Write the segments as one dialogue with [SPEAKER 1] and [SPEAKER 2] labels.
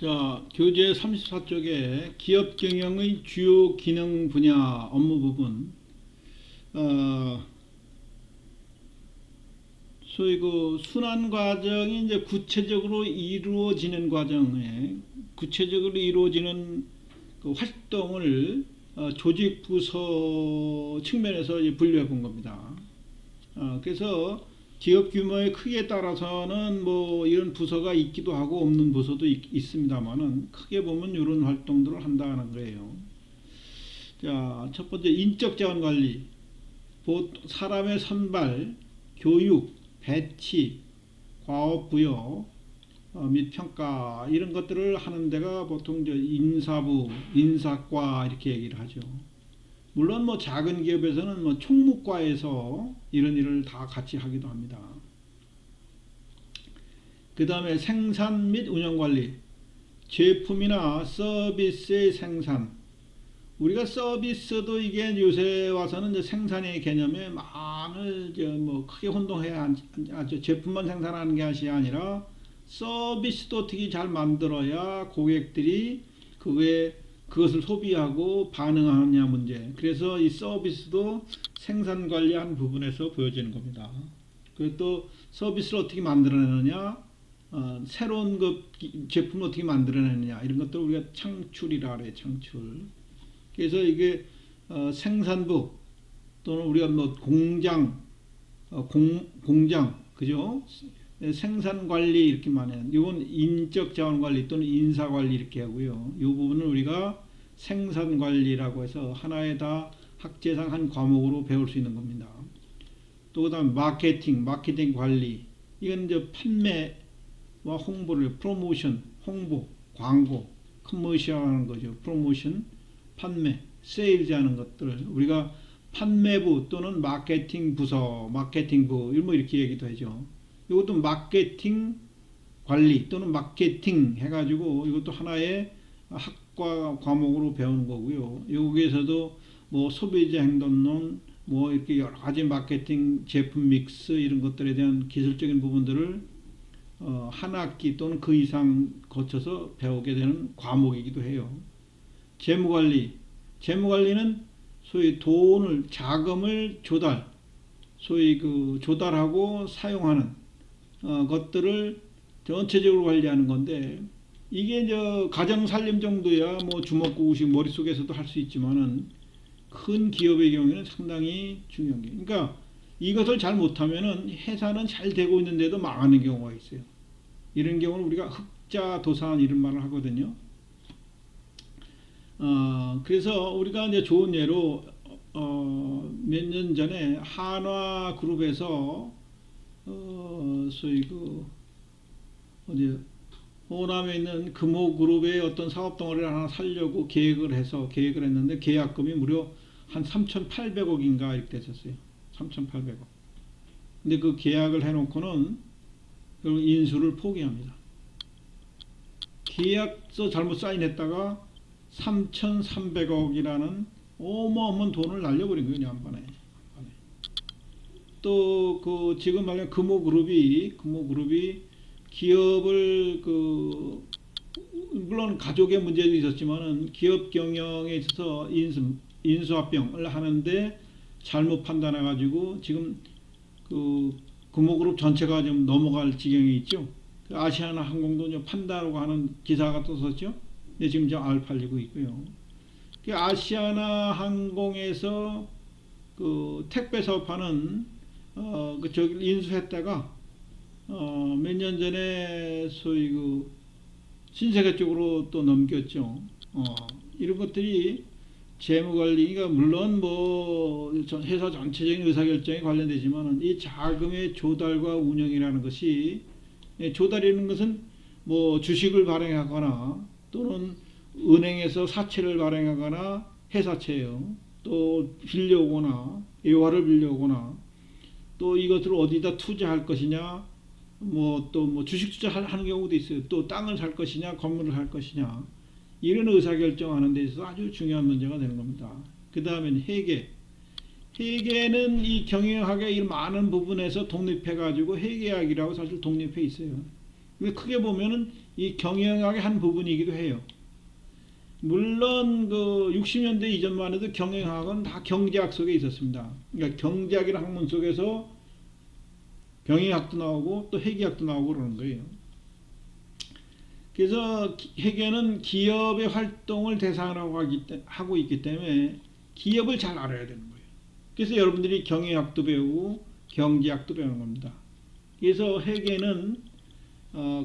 [SPEAKER 1] 자, 교재 34쪽에 기업 경영의 주요 기능 분야 업무 부분, 소위 그 순환 과정이 이제 구체적으로 이루어지는 과정에 구체적으로 이루어지는 그 활동을 조직 부서 측면에서 이제 분류해 본 겁니다. 그래서 기업 규모의 크기에 따라서는 뭐 이런 부서가 있기도 하고 없는 부서도 있습니다만은 크게 보면 이런 활동들을 한다는 거예요. 자, 첫 번째 인적 자원 관리, 사람의 선발, 교육, 배치, 과업 부여 및 평가 이런 것들을 하는 데가 보통 이제 인사부, 인사과 이렇게 얘기를 하죠. 물론 뭐 작은 기업에서는 뭐 총무과에서 이런 일을 다 같이 하기도 합니다. 그 다음에 생산 및 운영 관리, 제품이나 서비스의 생산. 우리가 서비스도 이게 요새 와서는 이제 생산의 개념에 많은 뭐 크게 혼동해야 하죠. 제품만 생산하는 것이 아니라 서비스도 어떻게 잘 만들어야 고객들이 그것을 소비하고 반응하느냐 문제. 그래서 이 서비스도 생산 관리한 부분에서 보여지는 겁니다. 그리고 또 서비스를 어떻게 만들어내느냐, 새로운 제품을 어떻게 만들어내느냐 이런 것들 우리가 창출이라 그래요. 창출. 그래서 이게 생산부 또는 우리가 뭐 공장, 공장, 그죠? 생산 관리 이렇게 말해요. 이건 인적 자원 관리 또는 인사 관리 이렇게 하고요. 이 부분은 우리가 생산 관리라고 해서 하나의 다 학제상 한 과목으로 배울 수 있는 겁니다. 또 그다음 마케팅 관리. 이건 이제 판매와 홍보를 프로모션, 홍보, 광고, 커머셜 하는 거죠. 프로모션, 판매, 세일즈 하는 것들. 우리가 판매부 또는 마케팅 부서, 마케팅부 뭐 이렇게 얘기도 하죠. 이것도 마케팅 관리 또는 마케팅 해가지고 이것도 하나의 학과 과목으로 배우는 거고요. 여기에서도 뭐 소비자 행동론, 뭐 이렇게 여러 가지 마케팅 제품 믹스 이런 것들에 대한 기술적인 부분들을 한 학기 또는 그 이상 거쳐서 배우게 되는 과목이기도 해요. 재무관리는 소위 자금을 소위 조달하고 사용하는 것들을 전체적으로 관리하는 건데, 이게 이제 가정 살림 정도야 뭐 주먹구구식 머릿속에서도 할 수 있지만은 큰 기업의 경우에는 상당히 중요한 게, 그러니까 이것을 잘 못하면은 회사는 잘 되고 있는데도 망하는 경우가 있어요. 이런 경우는 우리가 흑자도산 이런 말을 하거든요. 그래서 우리가 이제 좋은 예로 몇 년 전에 한화그룹에서 소위 호남에 있는 금호그룹의 어떤 사업 덩어리를 하나 살려고 계획을 했는데 계약금이 무려 한 3,800억인가 이렇게 됐었어요. 3,800억. 근데 그 계약을 해놓고는 결국 인수를 포기합니다. 계약서 잘못 사인했다가 3,300억이라는 어마어마한 돈을 날려버린 거예요. 한 번에. 또 지금 말하는 금호그룹이 기업을 물론 가족의 문제도 있었지만은 기업 경영에 있어서 인수합병을 하는데 잘못 판단해 가지고 지금 금호그룹 전체가 좀 넘어갈 지경에 있죠. 아시아나 항공도 좀 판다라고 하는 기사가 떴었죠. 근데 지금 좀 알팔리고 있고요. 아시아나 항공에서 택배 사업하는 저기 인수했다가 몇 년 전에 소위 신세계 쪽으로 또 넘겼죠. 이런 것들이 재무관리가 물론 뭐 회사 전체적인 의사결정에 관련되지만 이 자금의 조달과 운영이라는 것이, 조달이라는 것은 뭐 주식을 발행하거나 또는 은행에서 사채를 발행하거나 회사채예요. 또 빌려오거나 예화를 빌려오거나 또 이것을 어디다 투자할 것이냐, 또 주식 투자하는 경우도 있어요. 또 땅을 살 것이냐, 건물을 살 것이냐, 이런 의사결정하는 데 있어서 아주 중요한 문제가 되는 겁니다. 그 다음에는 회계는 이 경영학의 이 많은 부분에서 독립해가지고 회계학이라고 사실 독립해 있어요. 근데 크게 보면은 이 경영학의 한 부분이기도 해요. 물론 그 60년대 이전만 해도 경영학은 다 경제학 속에 있었습니다. 그러니까 경제학이라는 학문 속에서 경영학도 나오고 또 회계학도 나오고 그러는 거예요. 그래서 회계는 기업의 활동을 대상으로 하고 있기 때문에 기업을 잘 알아야 되는 거예요. 그래서 여러분들이 경영학도 배우고 경제학도 배우는 겁니다. 그래서 회계는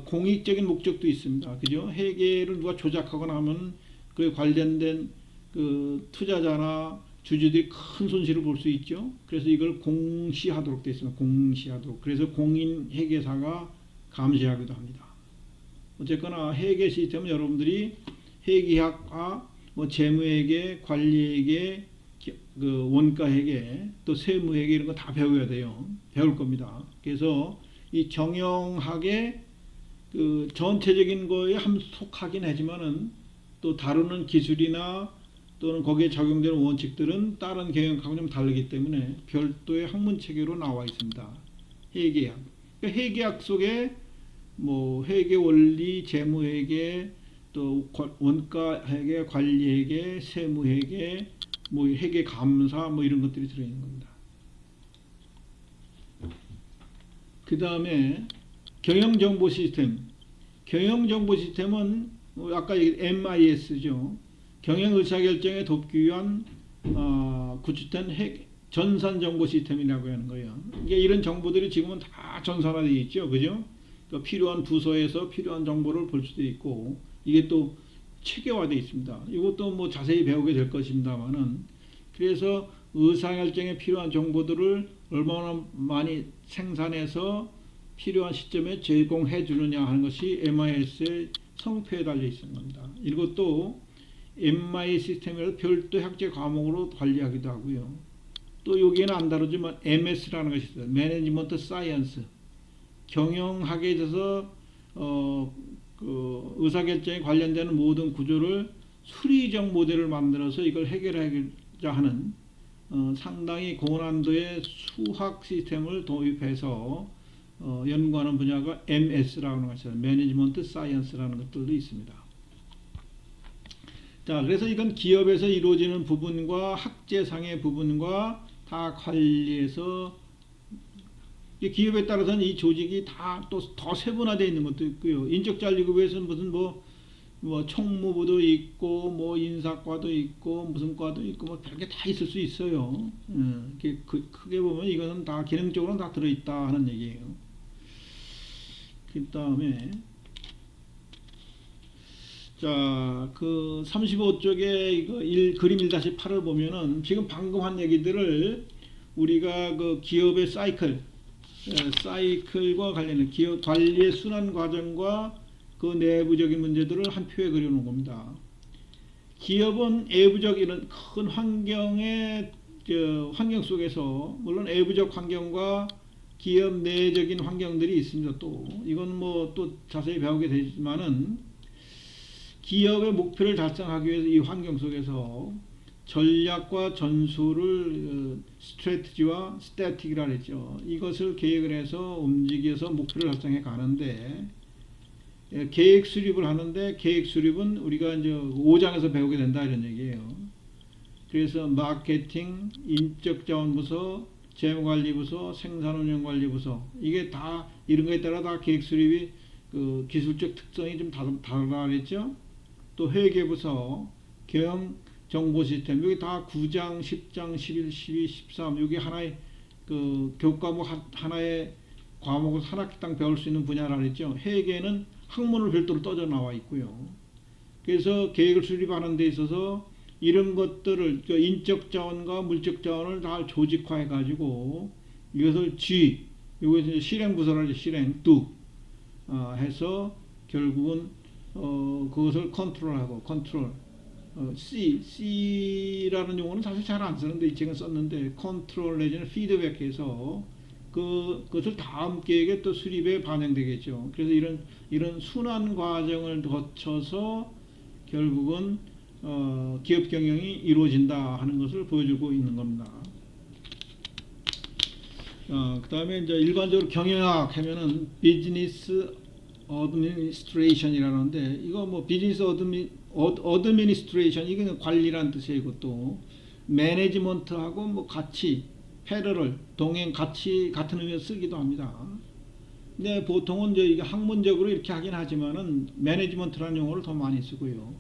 [SPEAKER 1] 공익적인 목적도 있습니다. 그죠? 회계를 누가 조작하거나 하면 그 관련된 그 투자자나 주주들이 큰 손실을 볼 수 있죠. 그래서 이걸 공시하도록 되어 있습니다. 공시하도록. 그래서 공인 회계사가 감시하기도 합니다. 어쨌거나 회계 시스템은 여러분들이 회계학과 뭐 재무회계, 관리회계, 그 원가회계, 또 세무회계 이런 거 다 배워야 돼요. 배울 겁니다. 그래서 이 경영학의 그 전체적인 거에 속하긴 하지만은 또 다루는 기술이나 또는 거기에 적용되는 원칙들은 다른 경영학하고 좀 다르기 때문에 별도의 학문 체계로 나와 있습니다. 회계학. 그러니까 회계학 속에 뭐 회계 원리, 재무회계, 또 원가회계, 관리회계, 세무회계, 뭐 회계 감사 뭐 이런 것들이 들어있는 겁니다. 그 다음에 경영정보 시스템. 경영정보 시스템은 아까 MIS죠. 경영 의사결정에 돕기 위한 구축된 전산정보 시스템이라고 하는 거예요. 이게 이런 정보들이 지금은 다 전산화되어 있죠. 그죠? 그러니까 필요한 부서에서 필요한 정보를 볼 수도 있고 이게 또 체계화되어 있습니다. 이것도 뭐 자세히 배우게 될 것입니다만은 그래서 의사결정에 필요한 정보들을 얼마나 많이 생산해서 필요한 시점에 제공해 주느냐 하는 것이 MIS의 성패에 달려 있는 겁니다. 이것도 MI 시스템이라도 별도 학제 과목으로 관리하기도 하고요. 또 여기에는 안 다루지만 MS라는 것이 있어요. 매니지먼트 사이언스. 경영학에 있어서 그 의사결정에 관련되는 모든 구조를 수리적 모델을 만들어서 이걸 해결하고자 하는 상당히 고난도의 수학 시스템을 도입해서 연구하는 분야가 MS라는 것이 있어요. 매니지먼트 사이언스라는 것들도 있습니다. 자, 그래서 이건 기업에서 이루어지는 부분과 학제상의 부분과 다 관리해서 기업에 따라서는 이 조직이 다 또 더 세분화되어 있는 것도 있고요. 인적자리급에서는 무슨 뭐 총무부도 있고 뭐 인사과도 있고 무슨 과도 있고 뭐 별게 다 있을 수 있어요. 크게 보면 이거는 다 기능적으로는 다 들어있다 하는 얘기예요. 그 다음에 자, 그 35쪽에 이거 그림 1-8을 보면은 지금 방금 한 얘기들을 우리가 그 기업의 사이클과 관련된 기업 관리의 순환 과정과 그 내부적인 문제들을 한 표에 그려놓은 겁니다. 기업은 내부적 이런 큰 환경의 환경 속에서 물론 외부적 환경과 기업 내적인 환경들이 있습니다. 또 이건 뭐 또 자세히 배우게 되지만은 기업의 목표를 달성하기 위해서 이 환경 속에서 전략과 전술을 스트래티지와 스태틱이라 했죠. 이것을 계획을 해서 움직여서 목표를 달성해 가는데 계획 수립을 하는데 계획 수립은 우리가 이제 5장에서 배우게 된다 이런 얘기예요. 그래서 마케팅, 인적자원부서, 재무관리부서, 생산운영관리부서 이게 다 이런 거에 따라 다 계획 수립이 그 기술적 특성이 좀 다르다 그랬죠. 또 회계부서, 경영정보시스템 여기 다 9장, 10장, 11, 12, 13 여기 하나의 그 교과목 하나의 과목을 한 학기당 배울 수 있는 분야라 그랬죠. 회계는 학문을 별도로 떠져 나와 있고요. 그래서 계획을 수립하는 데 있어서 이런 것들을 인적 자원과 물적 자원을 다 조직화해 가지고 이것을 이것을 실행 부서를 실행 해서 결국은 그것을 컨트롤하고 C라는 용어는 사실 잘 안 쓰는데 이 책은 썼는데 컨트롤 내지는 피드백해서 그것을 다음 계획에 또 수립에 반영되겠죠. 그래서 이런 순환 과정을 거쳐서 결국은 기업 경영이 이루어진다 하는 것을 보여주고 있는 겁니다. 그 다음에 이제 일반적으로 경영학 하면은 비즈니스 어드미니스트레이션이라는데 이거 뭐 비즈니스 어드미니스트레이션 이거는 관리란 뜻이고 또 매니지먼트하고 뭐 같이 패러럴 동행 같이 같은 의미로 쓰기도 합니다. 근데 보통은 이제 이게 학문적으로 이렇게 하긴 하지만은 매니지먼트라는 용어를 더 많이 쓰고요.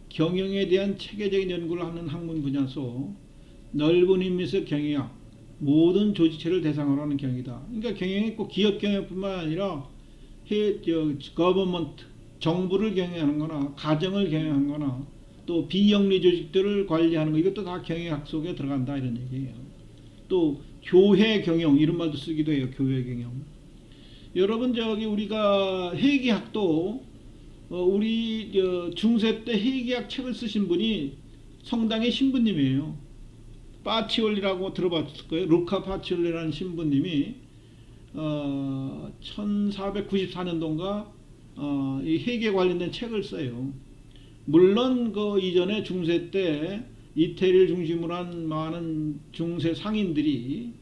[SPEAKER 1] 경영에 대한 체계적인 연구를 하는 학문 분야소 넓은 의미에서 경영학 모든 조직체를 대상으로 하는 경영이다. 그러니까 경영이 꼭 기업 경영뿐만 아니라 거버먼트 정부를 경영하는 거나 가정을 경영하는 거나 또 비영리 조직들을 관리하는 거 이것도 다 경영학 속에 들어간다 이런 얘기예요. 또 교회 경영 이런 말도 쓰기도 해요. 교회 경영. 여러분 저기 우리가 회계학도 우리 중세 때 회계학 책을 쓰신 분이 성당의 신부님이에요. 파치올리라고 들어봤을 거예요. 루카 파치올리라는 신부님이 1494년도인가 이 회계 관련된 책을 써요. 물론 그 이전에 중세 때 이태리를 중심으로 한 많은 중세 상인들이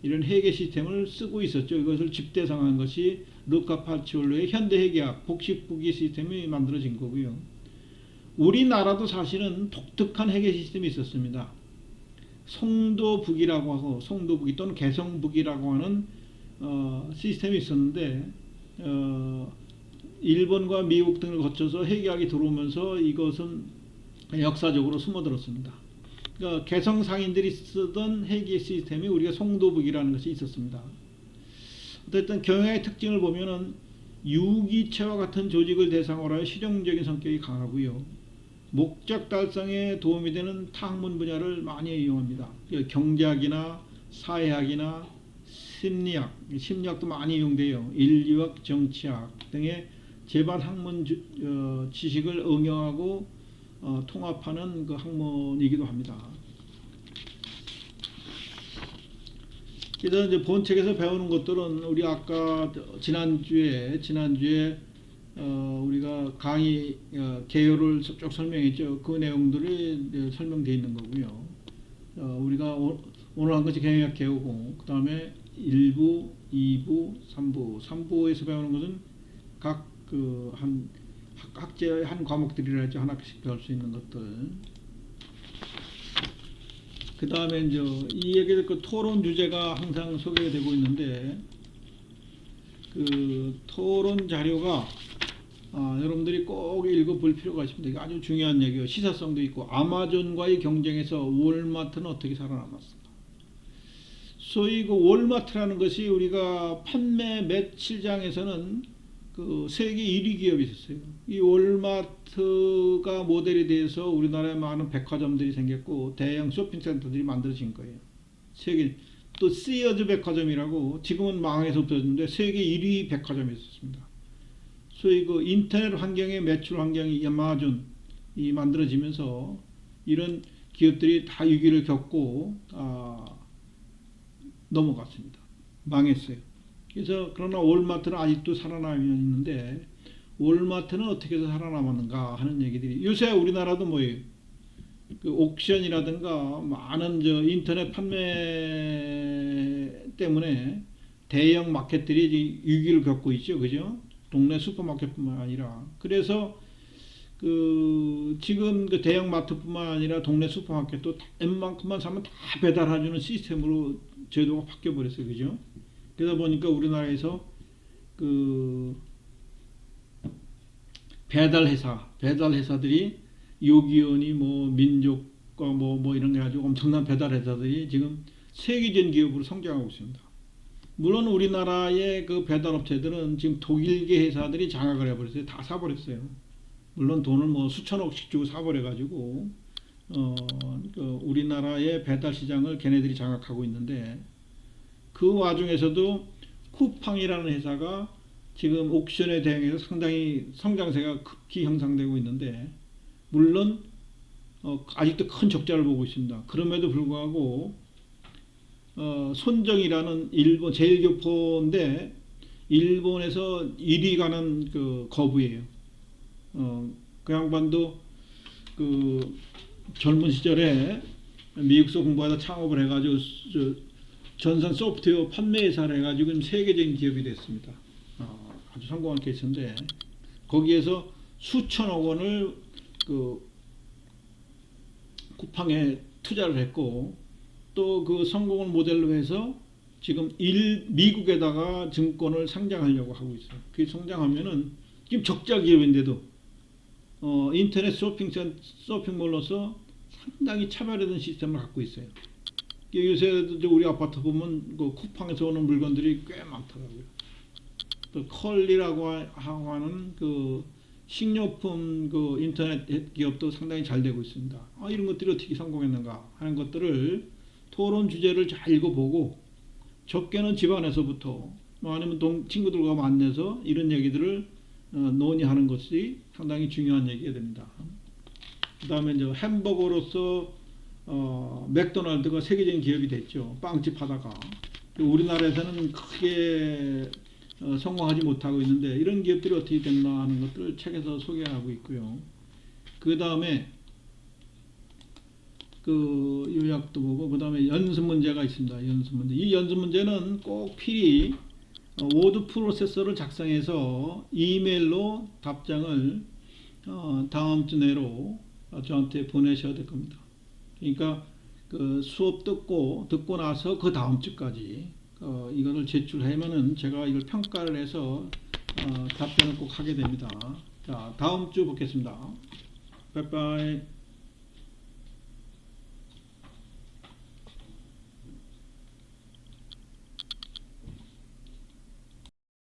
[SPEAKER 1] 이런 회계 시스템을 쓰고 있었죠. 이것을 집대성한 것이 루카 파치올로의 현대 회계학 복식부기 시스템이 만들어진 거고요. 우리나라도 사실은 독특한 회계 시스템이 있었습니다. 송도북이라고 하고 송도북이 또는 개성북이라고 하는 시스템이 있었는데 일본과 미국 등을 거쳐서 회계학이 들어오면서 이것은 역사적으로 숨어들었습니다. 그러니까 개성 상인들이 쓰던 회계 시스템이 우리가 송도북이라는 것이 있었습니다. 어쨌든 경영의 특징을 보면은 유기체와 같은 조직을 대상으로 하여 실용적인 성격이 강하고요. 목적 달성에 도움이 되는 타학문 분야를 많이 이용합니다. 경제학이나 사회학이나 심리학도 많이 이용돼요. 인류학, 정치학 등의 제반 학문 지식을 응용하고 통합하는 그 학문이기도 합니다. 그래서 이제 본책에서 배우는 것들은 우리 아까 지난주에 우리가 강의 개요를 쭉 설명했죠. 그 내용들이 설명되어 있는 거고요. 우리가 오늘 한 것이 경영학 개요고 그 다음에 1부, 2부, 3부 3부에서 배우는 것은 각 학제의 한 과목들이라 했죠. 하나씩 배울 수 있는 것들. 그 다음에 이제 이 얘기를 그 토론 주제가 항상 소개되고 있는데 그 토론 자료가 여러분들이 꼭 읽어볼 필요가 있습니다. 이게 아주 중요한 얘기예요. 시사성도 있고 아마존과의 경쟁에서 월마트는 어떻게 살아남았을까? 소위 그 월마트라는 것이 우리가 판매 매출장에서는 그 세계 1위 기업이 있었어요. 이 월마트가 모델이 돼서 우리나라에 많은 백화점들이 생겼고 대형 쇼핑센터들이 만들어진 거예요. 세계 또 시어즈 백화점이라고 지금은 망해서 없어졌는데 세계 1위 백화점이 있었습니다. 소위 그 인터넷 환경의 매출 환경이 아마존이 만들어지면서 이런 기업들이 다 위기를 겪고 넘어갔습니다. 망했어요. 그래서 그러나 월마트는 아직도 살아남아 있는데 월마트는 어떻게 해서 살아남았는가 하는 얘기들이 요새 우리나라도 뭐예요? 그 옥션이라든가 많은 인터넷 판매 때문에 대형 마켓들이 위기를 겪고 있죠, 그죠? 동네 슈퍼마켓뿐만 아니라 그래서 그 지금 그 대형 마트뿐만 아니라 동네 슈퍼마켓도 웬만큼만 사면 다 배달해주는 시스템으로 제도가 바뀌어 버렸어요, 그죠? 그러다 보니까 우리나라에서 그 배달 회사들이 요기요니 뭐 민족과 뭐 이런 게 가지고 엄청난 배달 회사들이 지금 세계적인 기업으로 성장하고 있습니다. 물론 우리나라의 그 배달 업체들은 지금 독일계 회사들이 장악을 해버렸어요. 다 사버렸어요. 물론 돈을 뭐 수천억씩 주고 사버려가지고 그 우리나라의 배달 시장을 걔네들이 장악하고 있는데 그 와중에서도 쿠팡이라는 회사가 지금 옥션에 대응해서 상당히 성장세가 급히 형성되고 있는데 물론 아직도 큰 적자를 보고 있습니다. 그럼에도 불구하고 손정이라는 일본 제일교포인데 일본에서 1위 가는 그 거부예요. 그 양반도 그 젊은 시절에 미국서 공부하다 창업을 해가지고 전산 소프트웨어 판매 회사를 해가지고 세계적인 기업이 됐습니다. 아주 성공한 케이스인데 거기에서 수천억 원을 그 쿠팡에 투자를 했고 또 그 성공을 모델로 해서 지금 미국에다가 증권을 상장하려고 하고 있어요. 그게 성장하면은 지금 적자 기업인데도 인터넷 쇼핑몰로서 상당히 차별화된 시스템을 갖고 있어요. 요새도 우리 아파트 보면 그 쿠팡에서 오는 물건들이 꽤 많더라고요. 또 컬리라고 하는 그 식료품 그 인터넷 기업도 상당히 잘 되고 있습니다. 이런 것들이 어떻게 성공했는가 하는 것들을 토론 주제를 잘 읽어보고 적게는 집안에서부터 아니면 친구들과 만나서 이런 얘기들을 논의하는 것이 상당히 중요한 얘기가 됩니다. 그 다음에 이제 햄버거로서 맥도날드가 세계적인 기업이 됐죠. 빵집 하다가 우리나라에서는 크게 성공하지 못하고 있는데 이런 기업들이 어떻게 됐나 하는 것들을 책에서 소개하고 있고요. 그 다음에 그 요약도 보고 그 다음에 연습 문제가 있습니다. 연습 문제. 이 연습 문제는 꼭 필히 워드 프로세서를 작성해서 이메일로 답장을 다음 주 내로 저한테 보내셔야 될 겁니다. 그러니까 그 수업 듣고 나서 그 다음 주까지 이거를 제출하면은 제가 이걸 평가를 해서 답변을 꼭 하게 됩니다. 자, 다음 주 뵙겠습니다. 바이바이.